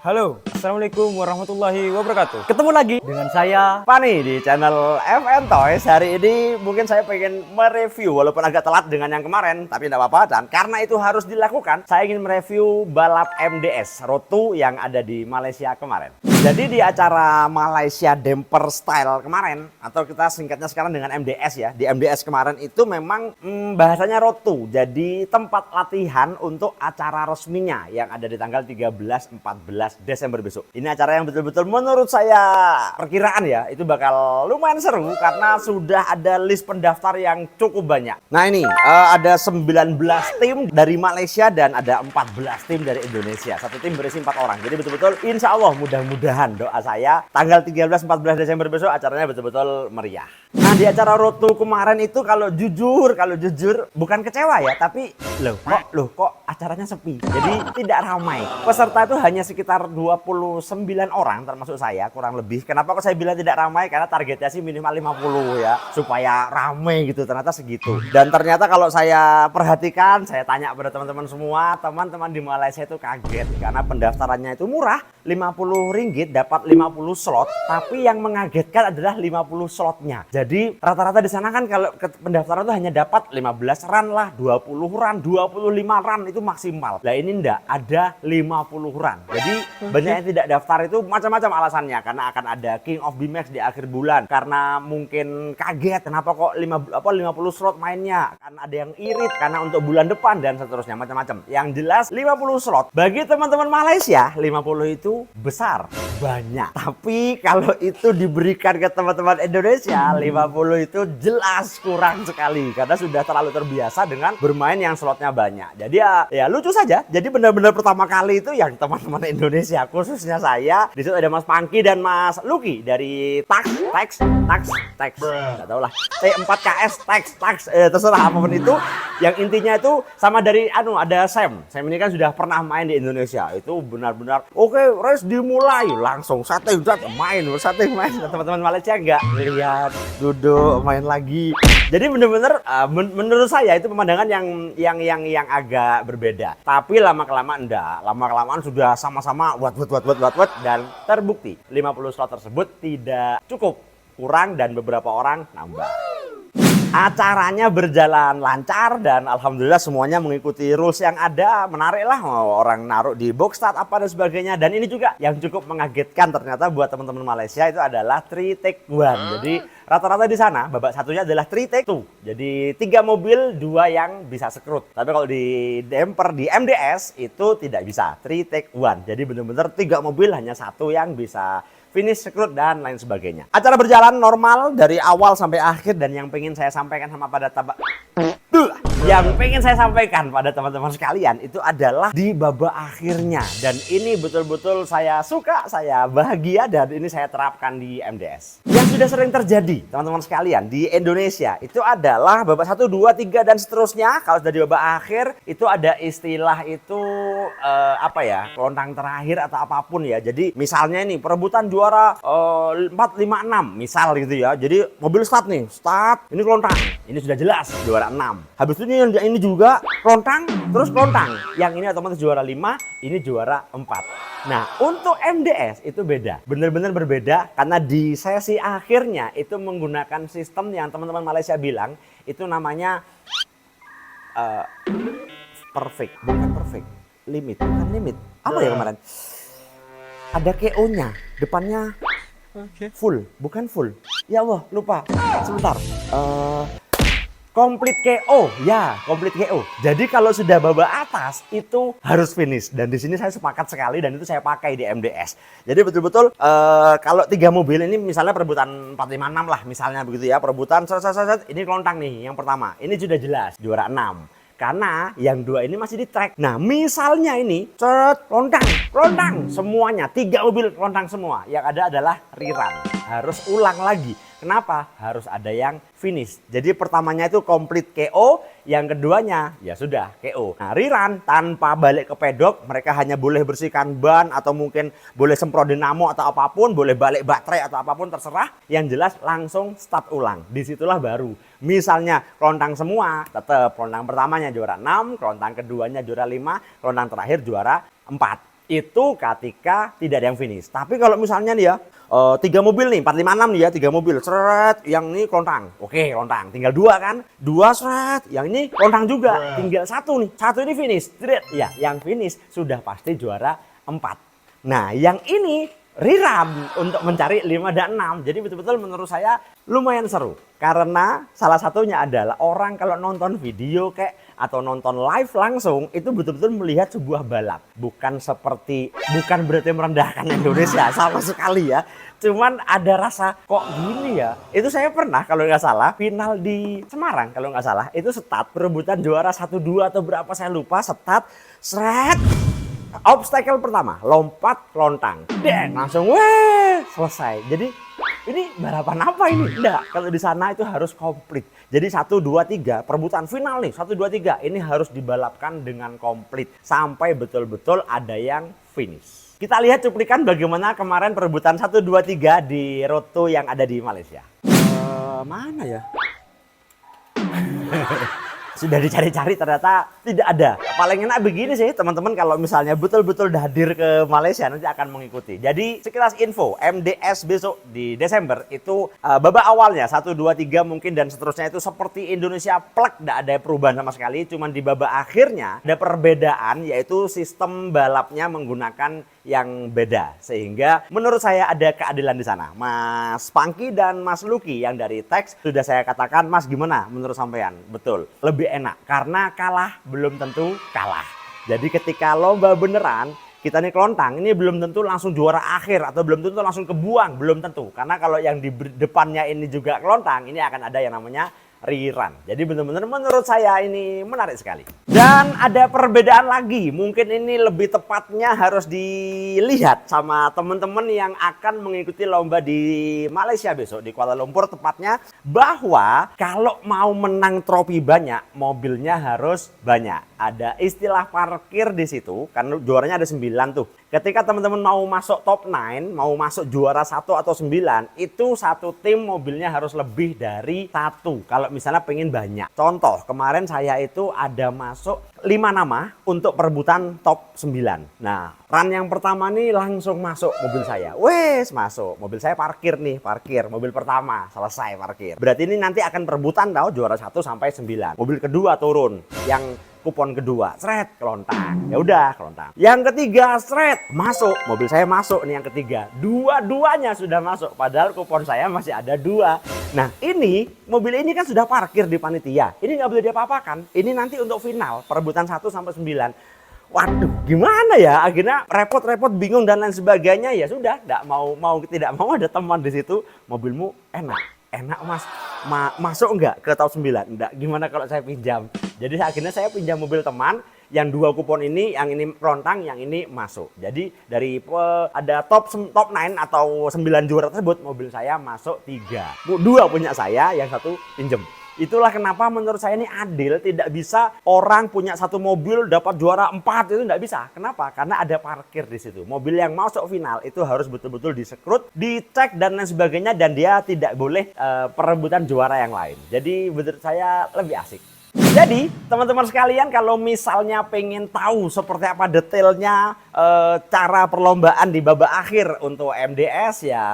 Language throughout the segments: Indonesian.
Halo, Assalamualaikum warahmatullahi wabarakatuh. Ketemu lagi dengan saya Fani di channel FN Toys. Hari ini mungkin saya pengen mereview walaupun agak telat dengan yang kemarin, tapi tidak apa-apa. Dan karena itu harus dilakukan, saya ingin mereview balap MDS Road 2 yang ada di Malaysia kemarin. Jadi di acara Malaysia Damper Style kemarin, atau kita singkatnya sekarang dengan MDS ya, di MDS kemarin itu memang bahasanya Road 2. Jadi tempat latihan untuk acara resminya yang ada di tanggal 13-14 Desember besok. Ini acara yang betul-betul menurut saya perkiraan ya, itu bakal lumayan seru karena sudah ada list pendaftar yang cukup banyak. Nah ini ada 19 tim dari Malaysia dan ada 14 tim dari Indonesia. Satu tim berisi 4 orang. Jadi betul-betul insya Allah mudah-mudahan doa saya tanggal 13-14 Desember besok acaranya betul-betul meriah. Nah di acara Road 2 kemarin itu kalau jujur bukan kecewa ya, tapi loh kok acaranya sepi. Jadi tidak ramai. Peserta itu hanya sekitar 29 orang termasuk saya kurang lebih. Kenapa kok saya bilang tidak ramai? Karena targetnya sih minimal 50 ya, supaya ramai gitu. Ternyata segitu. Dan ternyata kalau saya perhatikan, saya tanya pada teman-teman semua, teman-teman di Malaysia itu kaget karena pendaftarannya itu murah, RM50 dapat 50 slot, tapi yang mengagetkan adalah 50 slotnya. Jadi rata-rata di sana kan kalau pendaftaran itu hanya dapat 15 run lah, 20 run, 25 run itu maksimal. Lah ini enggak, ada 50 run. Jadi banyak yang tidak daftar itu macam-macam alasannya, karena akan ada King of BMX di akhir bulan, karena mungkin kaget kenapa kok 50 slot mainnya, karena ada yang irit karena untuk bulan depan dan seterusnya macam-macam. Yang jelas 50 slot bagi teman-teman Malaysia 50 itu besar, banyak. Tapi kalau itu diberikan ke teman-teman Indonesia 50 itu jelas kurang sekali karena sudah terlalu terbiasa dengan bermain yang slotnya banyak. Jadi ya lucu saja. Jadi benar-benar pertama kali itu yang teman-teman Indonesia, khususnya saya. Di situ ada Mas Pangki dan Mas Lucky dari Tax, nggak tahu lah. T4KS Tax, terserah apapun itu. Yang intinya itu sama dari ada Sam. Sam ini kan sudah pernah main di Indonesia. Itu benar-benar oke, race dimulai langsung main. Teman-teman Malaysia nggak lihat, duduk main lagi. Jadi benar-benar menurut saya itu pemandangan yang agak berbeda. Tapi lama-kelamaan enggak. Lama-kelamaan sudah sama-sama wat dan terbukti 50 slot tersebut tidak cukup, kurang dan beberapa orang nambah. Acaranya berjalan lancar dan alhamdulillah semuanya mengikuti rules yang ada. Menarik lah, orang naruh di box start apa dan sebagainya. Dan ini juga yang cukup mengagetkan ternyata buat teman-teman Malaysia itu adalah 3 take 1. Jadi rata-rata di sana babak satunya adalah 3 take 2. Jadi 3 mobil, 2 yang bisa sekrut. Tapi kalau di damper di MDS itu tidak bisa 3 take 1. Jadi benar-benar 3 mobil hanya 1 yang bisa finish, sekrut, dan lain sebagainya. Acara berjalan normal dari awal sampai akhir dan yang pengen saya sampaikan pada teman-teman sekalian itu adalah di babak akhirnya. Dan ini betul-betul saya suka, saya bahagia dan ini saya terapkan di MDS. Yang sudah sering terjadi teman-teman sekalian di Indonesia itu adalah babak 1, 2, 3 dan seterusnya. Kalau sudah di babak akhir itu ada istilah itu kelontang terakhir atau apapun ya. Jadi misalnya ini perebutan juara 4, 5, 6 misal gitu ya. Jadi mobil start, ini kelontang, ini sudah jelas juara 6. Habis itu ini juga kelontang, terus kelontang. Yang ini otomatis juara 5, ini juara 4. Nah untuk MDS itu beda, benar-benar berbeda karena di sesi akhirnya itu menggunakan sistem yang teman-teman Malaysia bilang itu namanya limit. Apa ya kemarin? Ada KO-nya, depannya full, bukan full. Ya Allah, lupa. Sebentar. Complete KO, ya, complete KO. Jadi kalau sudah babak atas itu harus finish. Dan di sini saya sepakat sekali dan itu saya pakai di MDS. Jadi betul-betul kalau 3 mobil ini misalnya perebutan 4, 5, 6 lah misalnya begitu ya. Perebutan ini kelontang nih yang pertama. Ini sudah jelas juara 6. Karena yang 2 ini masih di track. Nah misalnya ini kelontang semuanya, 3 mobil kelontang semua. Yang ada adalah rerun, harus ulang lagi. Kenapa? Harus ada yang finish. Jadi pertamanya itu complete KO, yang keduanya ya sudah KO. Nah rerun tanpa balik ke pedok, mereka hanya boleh bersihkan ban atau mungkin boleh semprot dinamo atau apapun, boleh balik baterai atau apapun terserah. Yang jelas langsung start ulang. Disitulah baru. Misalnya kelontang semua, tetap kelontang pertamanya juara 6, kelontang keduanya juara 5, kelontang terakhir juara 4. Itu ketika tidak ada yang finish. Tapi kalau misalnya nih ya, 3 mobil nih, 456 nih ya, 3 mobil, seret, yang ini lontang. Oke, lontang. Tinggal 2 kan? 2 seret, yang ini lontang juga. Tinggal 1 nih. 1 ini finish. Ya, yang finish sudah pasti juara 4. Nah, yang ini rerun untuk mencari 5 dan 6. Jadi betul-betul menurut saya lumayan seru. Karena salah satunya adalah orang kalau nonton video kayak atau nonton live langsung itu betul-betul melihat sebuah balap. Bukan berarti merendahkan Indonesia sama sekali ya. Cuman ada rasa kok gini ya. Itu saya pernah kalau nggak salah final di Semarang kalau nggak salah. Itu start perebutan juara 1-2 atau berapa saya lupa, start seret. Obstacle pertama, lompat lontang. Dan langsung selesai. Jadi ini balapan apa ini? Enggak, kalau di sana itu harus komplit. Jadi 1, 2, 3, perebutan final nih, 1, 2, 3. Ini harus dibalapkan dengan komplit. Sampai betul-betul ada yang finish. Kita lihat cuplikan bagaimana kemarin perebutan 1, 2, 3 di Road 2 yang ada di Malaysia. Mana ya? Sudah dicari-cari ternyata tidak ada. Paling enak begini sih teman-teman, kalau misalnya betul-betul hadir ke Malaysia nanti akan mengikuti. Jadi sekilas info, MDS besok di Desember itu babak awalnya 1, 2, 3 mungkin dan seterusnya itu seperti Indonesia plek, tidak ada perubahan sama sekali. Cuman di babak akhirnya ada perbedaan, yaitu sistem balapnya menggunakan yang beda, sehingga menurut saya ada keadilan di sana. Mas Pangki dan Mas Lucky yang dari Tex sudah saya katakan, Mas gimana menurut sampean? Betul, lebih enak karena kalah belum tentu kalah. Jadi ketika lomba beneran kita nih kelontang, ini belum tentu langsung juara akhir atau belum tentu langsung kebuang, belum tentu. Karena kalau yang di depannya ini juga kelontang, ini akan ada yang namanya rerun. Jadi benar-benar menurut saya ini menarik sekali. Dan ada perbedaan lagi, mungkin ini lebih tepatnya harus dilihat sama teman-teman yang akan mengikuti lomba di Malaysia besok di Kuala Lumpur tepatnya, bahwa kalau mau menang trofi banyak, mobilnya harus banyak. Ada istilah parkir di situ, kan juaranya ada 9 tuh. Ketika teman-teman mau masuk top 9, mau masuk juara 1 atau 9, itu satu tim mobilnya harus lebih dari 1. Kalau misalnya pengen banyak. Contoh, kemarin saya itu ada masuk 5 nama untuk perebutan top 9. Nah, run yang pertama nih langsung masuk mobil saya. Wes, masuk. Mobil saya parkir nih, parkir. Mobil pertama, selesai parkir. Berarti ini nanti akan perebutan tahu juara 1 sampai 9. Mobil kedua turun. Yang kupon kedua, seret, kelontang. Ya udah, kelontang. Yang ketiga, seret, masuk. Mobil saya masuk nih yang ketiga. Dua-duanya sudah masuk, padahal kupon saya masih ada 2. Nah, ini mobil ini kan sudah parkir di panitia. Ini nggak boleh diapa-apakan. Ini nanti untuk final, perebutan 1 sampai 9. Waduh, gimana ya? Akhirnya repot-repot, bingung dan lain sebagainya. Ya sudah, tidak mau ada teman di situ. Mobilmu enak mas, masuk enggak ke top 9? Enggak, gimana kalau saya pinjam? Jadi akhirnya saya pinjam mobil teman, yang 2 kupon ini, yang ini kelontang, yang ini masuk. Jadi dari ada top 9 atau 9 juara tersebut, mobil saya masuk 3. 2 punya saya, yang 1 pinjem. Itulah kenapa menurut saya ini adil, tidak bisa orang punya 1 mobil dapat juara 4, itu tidak bisa. Kenapa? Karena ada parkir di situ. Mobil yang masuk final itu harus betul-betul disekrut, dicek dan lain sebagainya, dan dia tidak boleh perebutan juara yang lain. Jadi menurut saya lebih asik. Jadi teman-teman sekalian, kalau misalnya pengen tahu seperti apa detailnya cara perlombaan di babak akhir untuk MDS, ya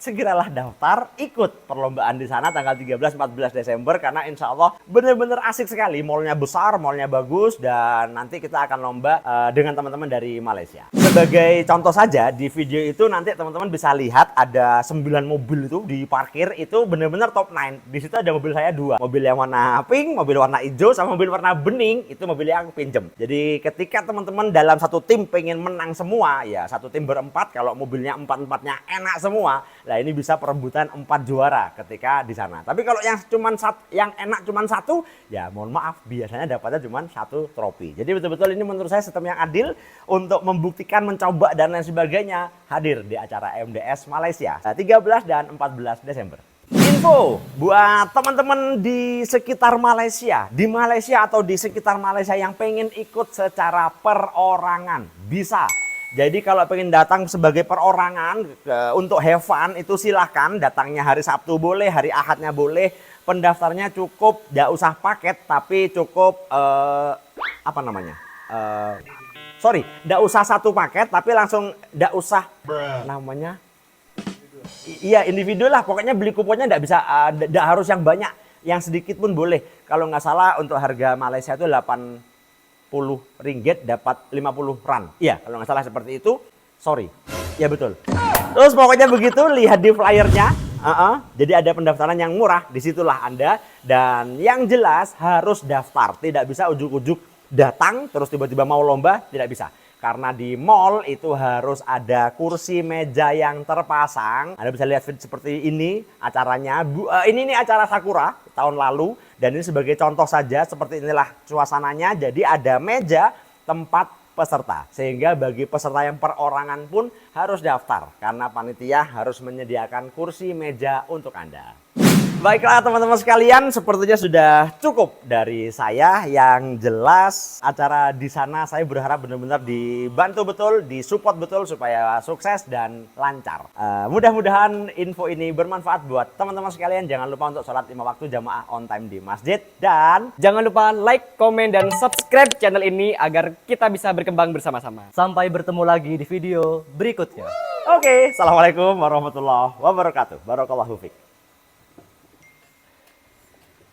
segeralah daftar ikut perlombaan di sana tanggal 13-14 Desember, karena insya Allah benar-benar asik sekali. Mallnya besar, mallnya bagus, dan nanti kita akan lomba dengan teman-teman dari Malaysia. Sebagai contoh saja, di video itu nanti teman-teman bisa lihat ada 9 mobil itu di parkir, itu benar-benar top 9. Di situ ada mobil saya 2, mobil yang warna pink, mobil warna hijau, sama mobil warna bening, itu mobil yang pinjem. Jadi ketika teman-teman dalam satu tim pengen menang semua, ya satu tim berempat, kalau mobilnya 4-4-nya enak semua, lah ini bisa perebutan 4 juara ketika di sana. Tapi kalau yang enak cuman 1, ya mohon maaf, biasanya dapatnya cuman 1 trofi. Jadi betul-betul ini menurut saya sistem yang adil untuk membuktikan, mencoba dan lain sebagainya, hadir di acara MDS Malaysia 13 dan 14 Desember. Info buat teman-teman di sekitar Malaysia, di Malaysia atau di sekitar Malaysia yang pengen ikut secara perorangan, bisa. Jadi kalau pengen datang sebagai perorangan untuk have fun, itu silahkan, datangnya hari Sabtu boleh, hari Ahadnya boleh. Pendaftarnya cukup, nggak usah paket, tapi cukup sorry, nggak usah satu paket, tapi langsung nggak usah namanya. Iya, individu lah. Pokoknya beli kuponnya nggak bisa, nggak harus yang banyak, yang sedikit pun boleh. Kalau nggak salah untuk harga Malaysia itu 80 ringgit dapat 50 rand. Iya, kalau nggak salah seperti itu. Sorry, ya betul. Terus pokoknya begitu, lihat di flyernya. Jadi ada pendaftaran yang murah, disitulah Anda. Dan yang jelas harus daftar, tidak bisa ujuk-ujuk datang terus tiba-tiba mau lomba, tidak bisa. Karena di mall itu harus ada kursi meja yang terpasang. Anda bisa lihat seperti ini acaranya. Ini acara Sakura tahun lalu. Dan ini sebagai contoh saja, seperti inilah suasananya. Jadi ada meja tempat peserta. Sehingga bagi peserta yang perorangan pun harus daftar. Karena panitia harus menyediakan kursi meja untuk Anda. Baiklah teman-teman sekalian, sepertinya sudah cukup dari saya. Yang jelas acara di sana saya berharap benar-benar dibantu betul, disupport betul supaya sukses dan lancar. Mudah-mudahan info ini bermanfaat buat teman-teman sekalian. Jangan lupa untuk sholat 5 waktu jamaah on time di masjid. Dan jangan lupa like, komen, dan subscribe channel ini agar kita bisa berkembang bersama-sama. Sampai bertemu lagi di video berikutnya. oke, assalamualaikum warahmatullahi wabarakatuh. Barakallahu fiik.